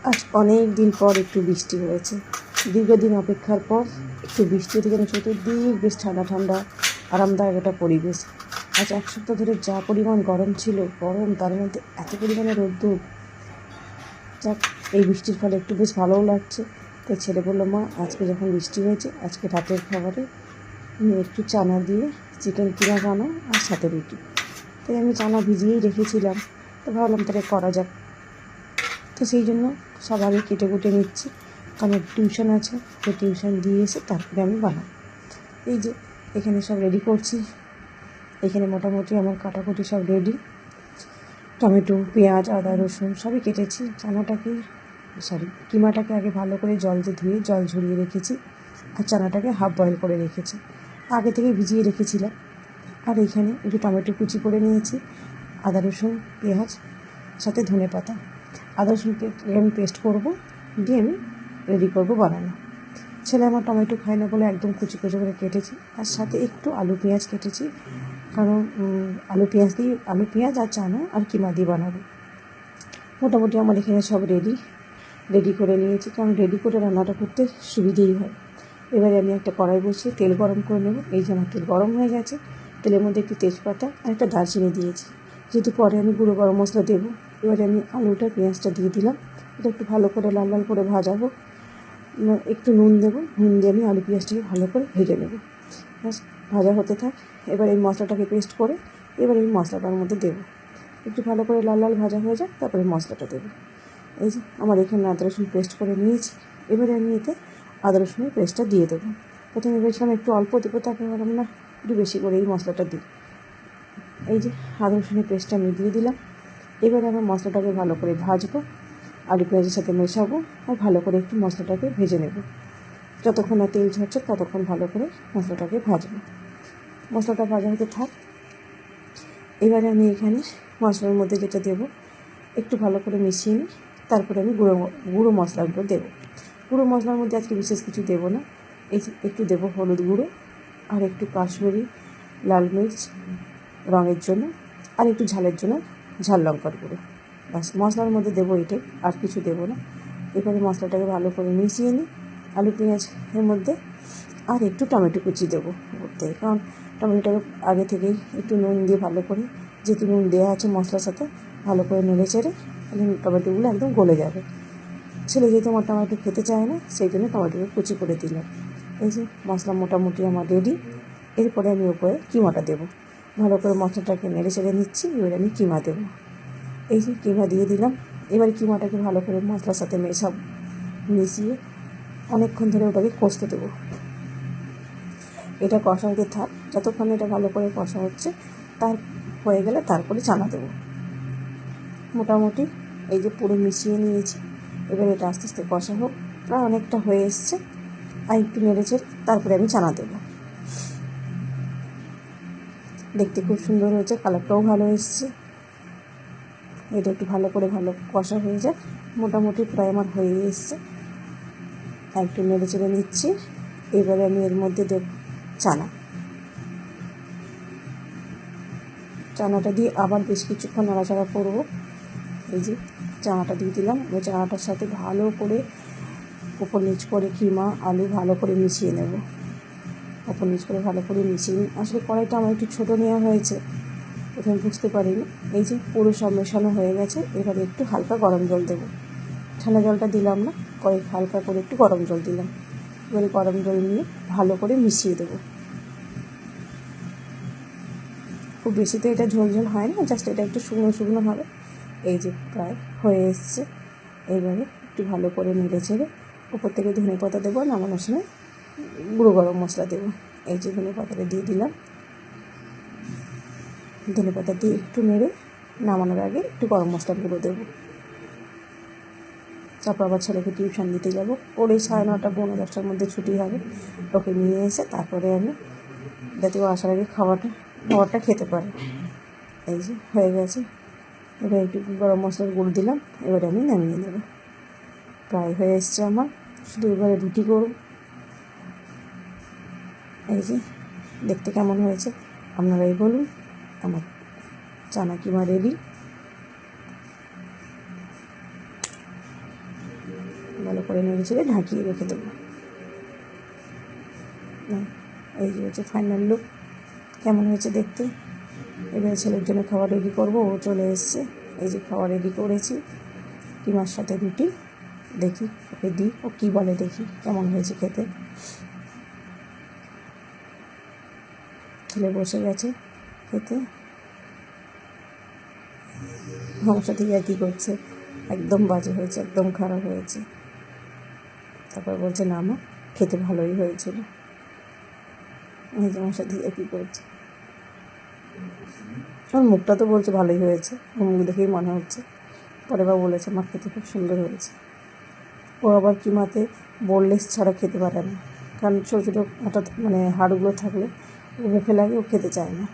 আজ অনেক দিন পর একটু বৃষ্টি হয়েছে। দীর্ঘদিন অপেক্ষার পর একটু বৃষ্টি হতে যেন চতুর্দিক বেশ ঠান্ডা ঠান্ডা আরামদায়ক একটা পরিবেশ। আজ এক সপ্তাহ ধরে যা পরিমাণ গরম ছিল, গরম তার মধ্যে এত পরিমাণে রোদ্দুর। যাক, এই বৃষ্টির ফলে একটু বেশ ভালোও লাগছে। তাই ছেলে বললো, মা আজকে যখন বৃষ্টি হয়েছে, আজকে রাতের খাবারে একটু চানা দিয়ে চিকেন কিমা বানাও আর সাথে রুটি। তাই আমি চানা ভিজিয়েই রেখেছিলাম, তো ভাবলাম তাহলে করা যাক। তো সেই জন্য সব আগে কেটে কুটে নিচ্ছি, কারণ টিউশন আছে, তো টিউশন দিয়ে এসে তারপরে আমি বানাবো। এই যে এখানে সব রেডি করছি। এখানে মোটামুটি আমার কাটাকুটি সব রেডি। টমেটো, পেঁয়াজ, আদা, রসুন সবই কেটেছি। কিমাটাকে আগে ভালো করে জল দিয়ে ধুয়ে জল ঝরিয়ে রেখেছি, আর চানাটাকে হাফ বয়েল করে রেখেছি, আগে থেকে ভিজিয়ে রেখেছিলাম। আর এইখানে একটু টমেটো কুচি করে নিয়েছি, আদা রসুন পেঁয়াজ সাথে ধনে পাতা। আদা রসুনকে আমি পেস্ট করবো, দিয়ে আমি রেডি করবো বানানো। ছেলে আমার টমেটো খায় না বলে একদম কুচি কুচি করে কেটেছি, আর সাথে একটু আলু পেঁয়াজ কেটেছি, কারণ আলু পেঁয়াজ আর চানা আর কিমা দিয়ে বানাবো। মোটামুটি আমার এখানে সব রেডি করে নিয়েছি, কারণ রেডি করে রান্নাটা করতে সুবিধেই হয়। এবারে আমি একটা কড়াই বসিয়ে তেল গরম করে নেব। এই যে আমার তেল গরম হয়ে গেছে, তেলের মধ্যে একটু তেজপাতা আর একটা দারচিনি দিয়েছি, যেহেতু পরে আমি গুঁড়ো গরম মশলা দেবো। এবারে আমি আলুটা পেঁয়াজটা দিয়ে দিলাম, এটা একটু ভালো করে লাল লাল করে ভাজাবো। একটু নুন দেবো, নুন দিয়ে আমি আলু পেঁয়াজটাকে ভালো করে ভেজে নেবো। ব্যাস, ভাজা হতে থাক। এবার এই মশলাটাকে পেস্ট করে এবার এই মশলাটার মধ্যে দেবো। একটু ভালো করে লাল লাল ভাজা হয়ে যাক, তারপরে মশলাটা দেবো। এই যে আমার এখানে আদা রসুন পেস্ট করে নিয়েছি। এবারে আমি এতে আদা রসুনের পেস্টটা দিয়ে দেবো। প্রথমে ভেবেছিলাম একটু অল্প দেবো, তারপরে ভাবলাম না, একটু বেশি করে এই মশলাটা দিই। এই যে আদা রসুনের পেস্টটা আমি দিয়ে দিলাম। এবারে আমার মশলাটাকে ভালো করে ভাজবো, আলু পেঁয়াজের সাথে মেশাবো, আর ভালো করে একটু মশলাটাকে ভেজে নেব। যতক্ষণ না তেল ঝরছে ততক্ষণ ভালো করে মশলাটাকে ভাজবো। মশলাটা ভাজা হতে থাক। এবারে আমি এখানে মশলার মধ্যে যেটা দেবো, একটু ভালো করে মিশিয়ে নিই, তারপরে আমি গুঁড়ো মশলাগুলো দেবো। গুঁড়ো মশলার মধ্যে আজকে বিশেষ কিছু দেবো না। একটু দেবো হলুদ গুঁড়ো, আর একটু কাশ্মীরি লাল মির্চ রঙের জন্য, আর একটু ঝালের জন্য ঝাল লঙ্কার গুঁড়ো। ব্যাস, মশলার মধ্যে দেবো এটাই, আর কিছু দেবো না। এবারে মশলাটাকে ভালো করে মিশিয়ে নিই আলু পেঁয়াজের মধ্যে, আর একটু টমেটো কুচি দেবো করতে, কারণ টমেটোটাকে আগে থেকেই একটু নুন দিয়ে ভালো করে, যেহেতু নুন দেওয়া আছে মশলার সাথে, ভালো করে নেড়ে চেড়ে টমেটোগুলো একদম গলে যাবে। ছেলে যেহেতু আমার টমেটো খেতে চায় না, সেই জন্য টমেটোকে কুচি করে দিলাম। এই যে মশলা মোটামুটি আমার রেডি। এরপরে আমি ওপরে কিমাটা দেবো। ভালো করে মশলাটাকে নেড়ে চেড়ে নিচ্ছি। এবারে আমি কিমা দেবো। এই যে কিমা দিয়ে দিলাম। এবার কিমাটাকে ভালো করে মশলার সাথে মিশিয়ে অনেকক্ষণ ধরে ওটাকে কষতে দেবো। এটা কষা হতে থাক, যতক্ষণ এটা ভালো করে কষা হচ্ছে, তার হয়ে গেলে তারপরে চানা দেবো। মোটামুটি এই যে পুরো মিশিয়ে নিয়েছি। এবার এটা আস্তে আস্তে কষা হোক, প্রায় অনেকটা হয়ে এসছে। আর একটু নেড়েছে, তারপরে আমি চানা দেবো। দেখতে খুব সুন্দর হয়েছে, কালারটাও ভালো এসছে। এটা একটু ভালো কষা হয়ে যায়। মোটামুটি প্রায় আমার হয়ে এসছে। একটু নেড়ে চেড়ে নিচ্ছি। এবারে আমি এর মধ্যে দেবো চানাটা দিয়ে আবার বেশ কিছুক্ষণ নাড়াচাড়া করবো। এই যে চানাটা দিয়ে দিলাম। ওই চানাটার সাথে ভালো করে ওপর নিচ করে কিমা আলু ভালো করে মিশিয়ে নেব। ওপর নিচ করে ভালো করে মিশিয়ে নিই। আসলে কড়াইটা আমার একটু ছোটো নেওয়া হয়েছে, প্রথমে বুঝতে পারিনি। এই যে পুরো সব মেশানো হয়ে গেছে। এবারে একটু হালকা গরম জল দেবো। ঠান্ডা জলটা দিলাম না, কয়েক হালকা করে একটু গরম জল দিলাম। এবারে গরম জল নিয়ে ভালো করে মিশিয়ে দেবো। খুব বেশি তো এটা ঝোল ঝোল হয় না, জাস্ট এটা একটু শুকনো শুকনো হবে। এই যে প্রায় হয়ে এসছে। এবারে একটু ভালো করে নেড়ে ছেড়ে উপর থেকে ধনে পাতা দেবো, নামানোর সময় গুঁড়ো গরম মশলা দেবো। এই যে ধনে পাতাটা দিয়ে দিলাম। ধনে পাতা দিয়ে একটু নেড়ে নামানোর আগে একটু গরম মশলার গুঁড়ো দেবো। তারপর আবার ছেলেকে টিউশন দিতে যাবো। ওর এই 9:30 পৌনে 10টার মধ্যে ছুটি হবে। ওকে নিয়ে এসে তারপরে আমি, যাতে ও আসার আগে খাবারটা খেতে পারে। এই যে হয়ে গেছে। এবার একটু গরম মশলার গুঁড়ো দিলাম। এবারে আমি নামিয়ে নেব। প্রায় হয়ে এসছে আমার, শুধু এবারে রুটি করব। এই যে দেখতে কেমন হয়েছে আপনারাই বলুন। আমার চানা কিমা রেডি। ভালো করে নেড়ে চেড়ে ঢাকিয়ে রেখে দেবো। এই যে হচ্ছে ফাইনাল লুক, কেমন হয়েছে দেখতে। এবারে ছেলের জন্য খাবার রেডি করবো, ও চলে এসছে। এই যে খাবার রেডি করেছি, কিমার সাথে রুটি। দেখি ওকে দিই, ও কী বলে দেখি কেমন হয়েছে খেতে। ছেলে বসে গেছে খেতে, আমার সাথে একই করছে, একদম বাজে হয়েছে, একদম খারাপ হয়েছে। তারপর বলছে না মা খেতে ভালোই হয়েছিল। এই যে আমার সাথে একই করছে, আমার মুখটা তো বলছে ভালোই হয়েছে, ওর মুখ দেখেই মনে হচ্ছে। পরে বা বলেছে মা খেতে খুব সুন্দর হয়েছে। ও আবার কিমাতে বোনলেস ছাড়া খেতে পারে না, কারণ ছোটো ছোটো হঠাৎ হাড়গুলো থাকলে ও মুখে লাগে, ও খেতে চায় না।